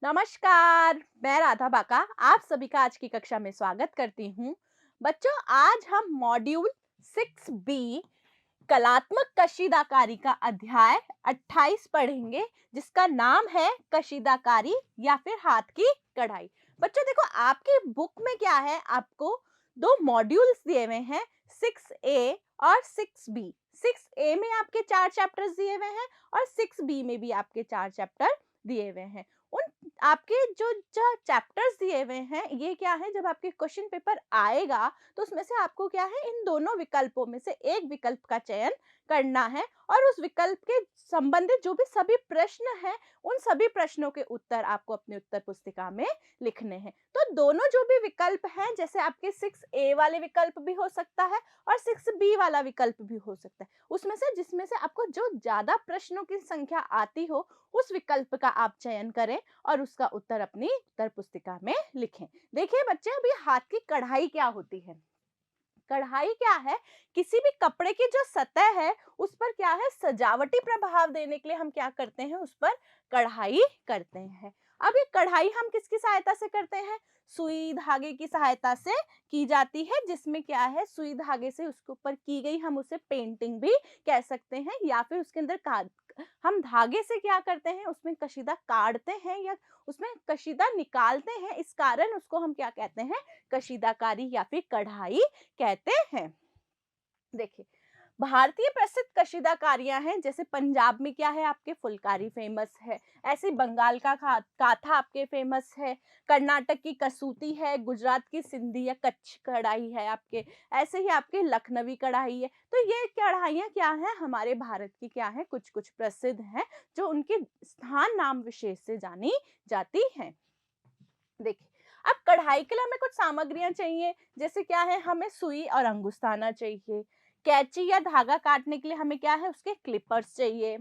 नमस्कार, मैं राधा बाका आप सभी का आज की कक्षा में स्वागत करती हूँ। बच्चों, आज हम मॉड्यूल 6B कलात्मक कशीदाकारी का अध्याय 28 पढ़ेंगे, जिसका नाम है कशीदाकारी या फिर हाथ की कढ़ाई। बच्चों देखो, आपकी बुक में क्या है, आपको दो मॉड्यूल्स दिए हुए हैं, 6A और 6B। 6A में आपके 4 चैप्टर्स दिए हुए हैं और 6B में भी आपके 4 चैप्टर दिए हुए हैं। उन आपके जो जो चैप्टर्स दिए हुए हैं, ये क्या है, जब आपके क्वेश्चन पेपर आएगा तो उसमें से आपको क्या है, इन दोनों विकल्पों में से एक विकल्प का चयन करना है और उस विकल्प के संबंधित जो भी सभी प्रश्न हैं, उन सभी प्रश्नों के उत्तर आपको अपनी उत्तर पुस्तिका में लिखने हैं। तो दोनों जो भी विकल्प हैं, जैसे आपके 6A वाले विकल्प भी हो सकता है और 6B वाला विकल्प भी हो सकता है, उसमें से जिसमें से आपको जो ज्यादा प्रश्नों की संख्या आती हो, उस विकल्प का आप चयन करें और उसका उत्तर अपनी उत्तर पुस्तिका में लिखें। देखिए बच्चे, अभी हाथ की कढ़ाई क्या होती है? कढ़ाई क्या है? किसी भी कपड़े की जो सतह है, उस पर क्या है, सजावटी प्रभाव देने के लिए हम क्या करते हैं, उस पर कढ़ाई करते हैं। अब ये कढ़ाई हम किसकी सहायता से करते हैं? सुई धागे की सहायता से की जाती है, जिसमें क्या है, सुई धागे से उसके ऊपर की गई, हम उसे पेंटिंग भी कह सकते हैं, या फिर उसके अंदर हम धागे से क्या करते हैं, उसमें कशीदा काटते हैं या उसमें कशीदा निकालते हैं। इस कारण उसको हम क्या कहते हैं, कशीदाकारी या फिर कढ़ाई कहते हैं। देखिए, भारतीय प्रसिद्ध कशीदाकारियां हैं, जैसे पंजाब में क्या है, आपके फुलकारी फेमस है, ऐसे बंगाल का काथा आपके फेमस है, कर्नाटक की कसूती है, गुजरात की सिंधी या कच्छ कढ़ाई है आपके, ऐसे ही आपके लखनवी कढ़ाई है। तो ये कढ़ाइयाँ क्या है, हमारे भारत की क्या है, कुछ कुछ प्रसिद्ध हैं, जो उनके स्थान नाम विशेष से जानी जाती हैं। देखिए, अब कढ़ाई के लिए हमें कुछ सामग्रियां चाहिए, जैसे क्या है, हमें सुई और अंगुस्ताना चाहिए, कैंची या धागा काटने के लिए हमें क्या है, उसके क्लिपर्स चाहिए,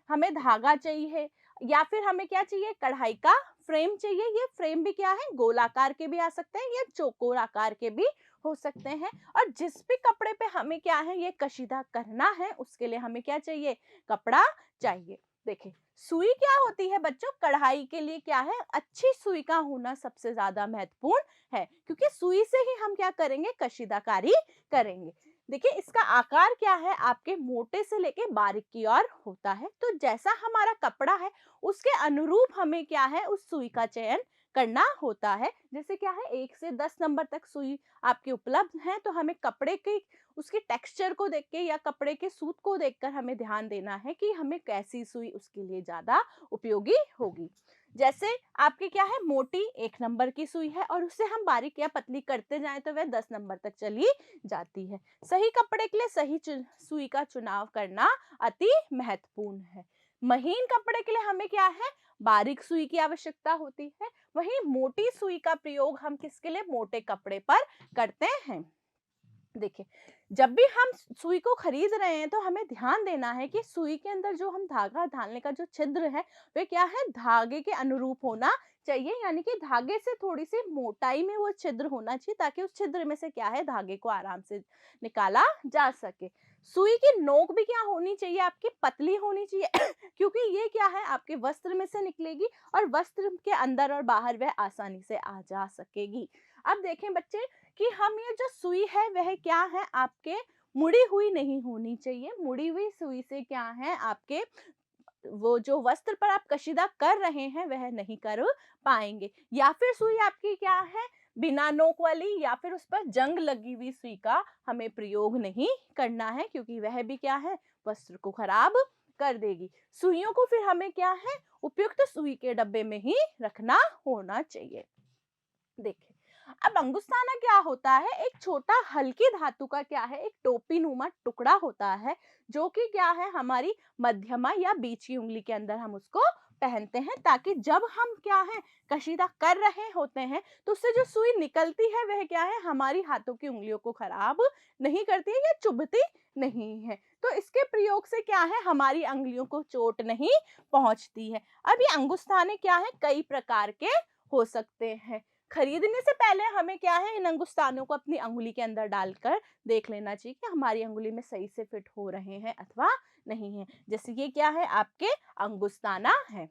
हमें धागा चाहिए, या फिर हमें क्या चाहिए, कढ़ाई का फ्रेम चाहिए। ये फ्रेम भी क्या है, गोलाकार के भी आ सकते हैं या चौकोर आकार के भी हो सकते हैं। और जिस भी कपड़े पे हमें क्या है, ये कशीदा करना है, उसके लिए हमें क्या चाहिए, कपड़ा चाहिए। देखिए, सुई क्या होती है बच्चों, कढ़ाई के लिए क्या है, अच्छी सुई का होना सबसे ज्यादा महत्वपूर्ण है, क्योंकि सुई से ही हम क्या करेंगे, कशीदाकारी करेंगे। देखिए, इसका आकार क्या है, आपके मोटे से लेके बारीक की ओर होता है। तो जैसा हमारा कपड़ा है, उसके अनुरूप हमें क्या है, उस सुई का चयन करना होता है। जैसे क्या है, 1 से 10 नंबर तक सुई आपके उपलब्ध है, तो हमें कपड़े की उसके टेक्सचर को देख के या कपड़े के सूत को देखकर हमें ध्यान देना है कि हमें कैसी सुई उसके लिए ज्यादा उपयोगी होगी। जैसे आपकी क्या है, मोटी 1 नंबर की सुई है और उससे हम बारीक या पतली करते जाएं तो वह 10 नंबर तक चली जाती है। सही कपड़े के लिए सही सुई का चुनाव करना अति महत्वपूर्ण है। महीन कपड़े के लिए हमें क्या है, बारीक सुई की आवश्यकता होती है। वहीं मोटी सुई का प्रयोग हम किसके लिए, मोटे कपड़े पर करते हैं। देखिए, जब भी हम सुई को खरीद रहे हैं, तो हमें ध्यान देना है कि सुई के अंदर जो हम धागा डालने का जो छिद्र है, वे क्या है, धागे के अनुरूप होना चाहिए, यानी कि धागे से थोड़ी सी मोटाई में वो छिद्र होना चाहिए, ताकि उस छिद्र में से क्या है, धागे को आराम से निकाला जा सके। सुई की नोक भी क्या होनी चाहिए, आपकी पतली होनी चाहिए क्योंकि ये क्या है, आपके वस्त्र में से निकलेगी और वस्त्र के अंदर और बाहर वह आसानी से आ जा सकेगी। अब देखें बच्चे, कि हम ये जो सुई है, वह क्या है, आपके मुड़ी हुई नहीं होनी चाहिए। मुड़ी हुई सुई से क्या है, आपके वो जो वस्त्र पर आप कशीदा कर रहे हैं, वह नहीं कर पाएंगे। या फिर सुई आपकी क्या है, बिना नोक वाली या फिर उस पर जंग लगी हुई सुई का हमें प्रयोग नहीं करना है, क्योंकि वह भी क्या है, वस्त्र को खराब कर देगी। सुइयों को फिर हमें क्या है, उपयुक्त सुई के डब्बे में ही रखना होना चाहिए। देखिए, अब अंगुस्ताना क्या होता है, एक छोटा हल्की धातु का क्या है, एक टोपी नुमा टुकड़ा होता है, जो कि क्या है, हमारी मध्यमा या बीच की उंगली के अंदर हम उसको पहनते हैं, ताकि जब हम क्या है, कशीदा कर रहे होते हैं, तो उससे जो सुई निकलती है, वह क्या है, हमारी हाथों की उंगलियों को खराब नहीं करती है या चुभती नहीं है। तो इसके प्रयोग से क्या है, हमारी अंगुलियों को चोट नहीं पहुंचती है। अब ये अंगुस्ताने क्या है, कई प्रकार के हो सकते हैं। खरीदने से पहले हमें क्या है, इन अंगुस्तानों को अपनी अंगुली के अंदर डालकर देख लेना चाहिए कि हमारी अंगुली में सही से फिट हो रहे हैं अथवा नहीं है। जैसे ये क्या है, आपके अंगुस्ताना है।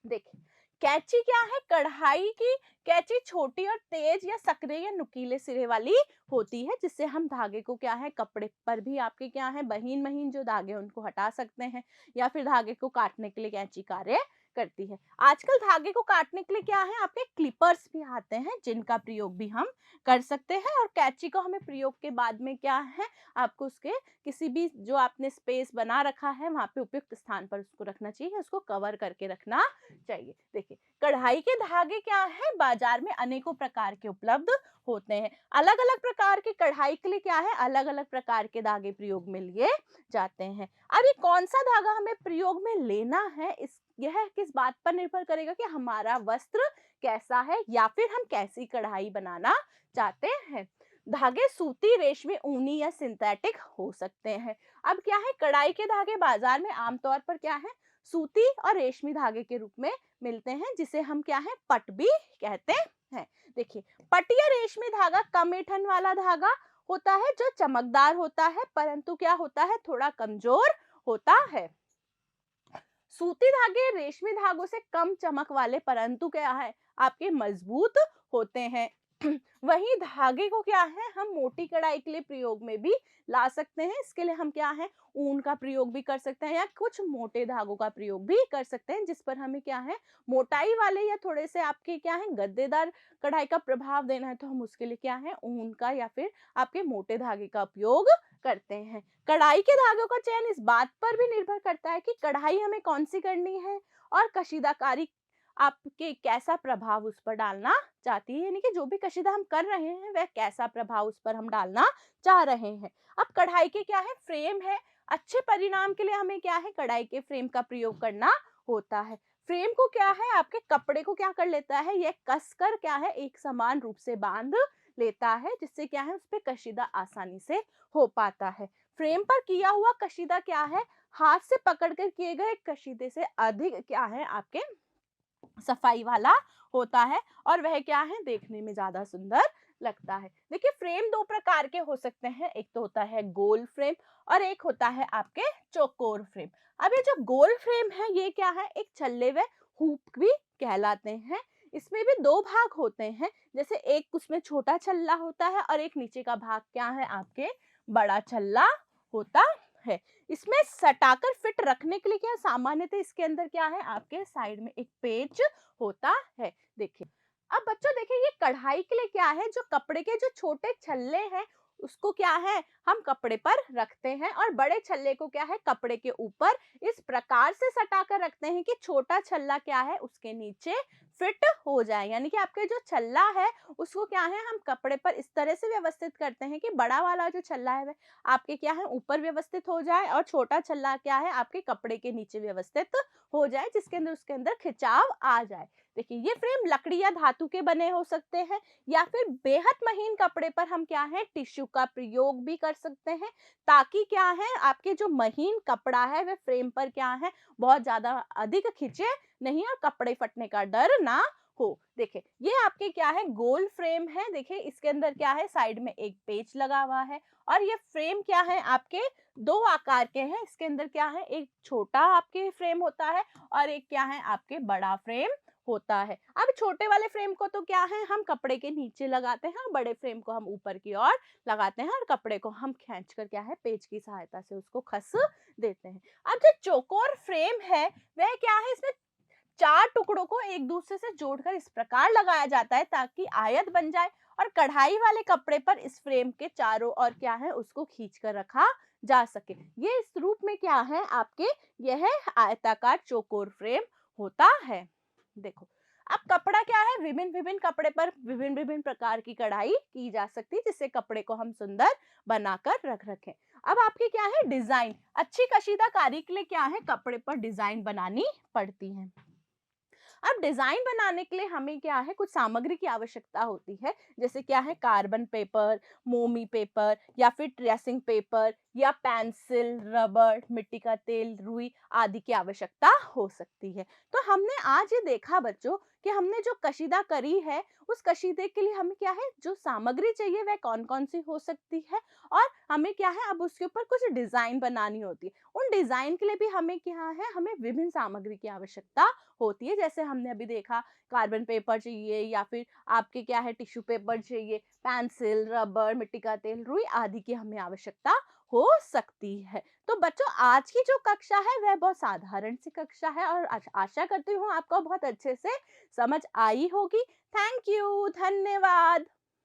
देखिए, कैंची क्या है, कढ़ाई की कैंची छोटी और तेज या सक्रिय या नुकीले सिरे वाली होती है, जिससे हम धागे को क्या है कपड़े पर भी आपके क्या है महीन महीन जो धागे उनको हटा सकते हैं, या फिर धागे को काटने के लिए कैंची कार्य करती है। आजकल धागे को काटने के लिए क्या है आपके क्लिपर्स भी आते हैं, जिनका प्रयोग भी हम कर सकते हैं। और कैंची को हमें प्रयोग के बाद में क्या है आपको उसके किसी भी जो आपने स्पेस बना रखा है वहां पे उपयुक्त स्थान पर उसको रखना चाहिए, उसको कवर करके रखना चाहिए। देखिए, कढ़ाई के धागे क्या है बाजार में अनेकों प्रकार के उपलब्ध होते हैं। अलग अलग प्रकार के कढ़ाई के लिए क्या है अलग अलग प्रकार के धागे प्रयोग में लिए जाते हैं। अब ये कौन सा धागा हमें प्रयोग में लेना है, इस यह किस बात पर निर्भर करेगा कि हमारा वस्त्र कैसा है या फिर हम कैसी कढ़ाई बनाना चाहते हैं। धागे सूती, रेशमी, ऊनी या सिंथेटिक हो सकते हैं। अब क्या है कढ़ाई के धागे बाजार में आमतौर पर क्या है सूती और रेशमी धागे के रूप में मिलते हैं, जिसे हम क्या है पट भी कहते हैं। देखिए, पट या रेशमी धागा कम ऐंठन वाला धागा होता है जो चमकदार होता है, परंतु क्या होता है थोड़ा कमजोर होता है। सूती धागे रेशमी धागों से कम चमक वाले परंतु क्या है आपके मजबूत होते हैं। वही धागे को क्या है हम मोटी कढ़ाई के लिए प्रयोग में भी ला सकते हैं। इसके लिए हम क्या है ऊन का प्रयोग भी कर सकते हैं या कुछ मोटे धागों का प्रयोग भी कर सकते हैं, जिस पर हमें क्या है मोटाई वाले या थोड़े से आपके क्या है गद्देदार कढ़ाई का प्रभाव देना है, तो हम उसके लिए क्या है ऊन का या फिर आपके मोटे धागे का उपयोग करते हैं। कढ़ाई के धागों का चयन इस बात पर भी निर्भर करता है कि कढ़ाई हमें कौन सी करनी है और कशीदाकारी आपके कैसा प्रभाव उस पर डालना चाहती है, यानी कि जो भी कशीदा हम कर रहे हैं वह कैसा प्रभाव उस पर हम डालना चाह रहे हैं। अब कढ़ाई के क्या है फ्रेम है, अच्छे परिणाम के लिए हमें क्या है कढ़ाई के फ्रेम का प्रयोग करना होता है। फ्रेम को क्या है आपके कपड़े को क्या कर लेता है यह कसकर क्या है एक समान रूप से बांध लेता है, जिससे क्या है उस पर कशीदा आसानी से हो पाता है। फ्रेम पर किया हुआ कशीदा क्या है हाथ से पकड़कर किए गए कशीदे से अधिक क्या है आपके सफाई वाला होता है, और वह क्या है देखने में ज्यादा सुंदर लगता है। देखिए, फ्रेम दो प्रकार के हो सकते हैं, एक तो होता है गोल फ्रेम और एक होता है आपके चौकोर फ्रेम। अब ये जो गोल फ्रेम है ये क्या है एक छल्ले व हुक भी कहलाते हैं। इसमें भी दो भाग होते हैं, जैसे एक उसमें छोटा छल्ला होता है और एक नीचे का भाग क्या है आपके बड़ा छल्ला होता है। इसमें सटाकर फिट रखने के लिए क्या सामान्यतः इसके अंदर क्या है आपके साइड में एक पेच होता है। देखिए, अब बच्चों देखिए ये कढ़ाई के लिए क्या है जो कपड़े के जो छोटे छल्ले हैं उसको क्या है हम कपड़े पर रखते हैं, और बड़े छल्ले को क्या है कपड़े के ऊपर इस प्रकार से सटाकर रखते हैं कि छोटा छल्ला क्या है उसके नीचे फिट हो जाए। यानी कि आपके जो छल्ला है उसको क्या है हम कपड़े पर इस तरह से व्यवस्थित करते हैं कि बड़ा वाला जो छल्ला है वह आपके क्या है ऊपर व्यवस्थित हो जाए और छोटा छल्ला क्या है आपके कपड़े के नीचे व्यवस्थित हो जाए, जिसके अंदर उसके अंदर खिंचाव आ जाए। देखिए, ये फ्रेम लकड़ी या धातु के बने हो सकते हैं या फिर बेहद महीन कपड़े पर हम क्या है टिश्यू का प्रयोग भी कर सकते हैं, ताकि क्या है आपके जो महीन कपड़ा है वह फ्रेम पर क्या है बहुत ज्यादा अधिक खिंचे नहीं और कपड़े फटने का डर ना हो। देखिए, ये आपके क्या है गोल फ्रेम है। देखिए, इसके अंदर क्या है साइड में एक पेच लगा हुआ है, और ये फ्रेम क्या है आपके दो आकार के हैं। इसके अंदर क्या है एक छोटा आपके फ्रेम होता है और एक क्या है आपके बड़ा फ्रेम होता है। अब छोटे वाले फ्रेम को तो क्या है हम कपड़े के नीचे लगाते हैं और बड़े फ्रेम को हम ऊपर की ओर लगाते हैं, और कपड़े को हम खींच कर क्या है पेच की सहायता से उसको कस देते हैं। अब जो चौकोर फ्रेम है वह क्या है इसमें चार टुकड़ों को एक दूसरे से जोड़कर इस प्रकार लगाया जाता है ताकि आयत बन जाए, और कढ़ाई वाले कपड़े पर इस फ्रेम के चारों ओर क्या है उसको खींच कर रखा जा सके। ये इस रूप में क्या है आपके यह आयताकार चौकोर फ्रेम होता है। देखो, अब कपड़ा क्या है विभिन्न विभिन्न कपड़े पर विभिन्न विभिन्न प्रकार की कढ़ाई की जा सकती है, जिससे कपड़े को हम सुंदर बनाकर रख रखें। अब आपकी क्या है डिजाइन, अच्छी कशीदाकारी के लिए क्या है कपड़े पर डिजाइन बनानी पड़ती है। अब डिजाइन बनाने के लिए हमें क्या है कुछ सामग्री की आवश्यकता होती है, जैसे क्या है कार्बन पेपर, मोमी पेपर या फिर ट्रेसिंग पेपर या पेंसिल, रबर, मिट्टी का तेल, रुई आदि की आवश्यकता हो सकती है। तो हमने आज ये देखा बच्चों कि हमने जो कशीदा करी है, उस कशीदे के लिए हमें क्या है, जो सामग्री चाहिए वह कौन-कौन सी हो सकती है और हमें क्या है, अब उसके ऊपर कुछ डिज़ाइन बनानी होती है। उन डिज़ाइन के लिए भी हमें क्या है, हमें विभिन्न सामग्री की आवश्यकता होती है। जैसे हमने अभी देखा, कार्बन पेपर चाहिए या फिर आपके क्या है, टिश्यू पेपर चाहिए, पेंसिल, रबर, मिट्टी का तेल, रुई आदि की हमें आवश्यकता हो सकती है। तो बच्चों, आज की जो कक्षा है वह बहुत साधारण सी कक्षा है और आशा करती हूँ आपको बहुत अच्छे से समझ आई होगी। थैंक यू, धन्यवाद।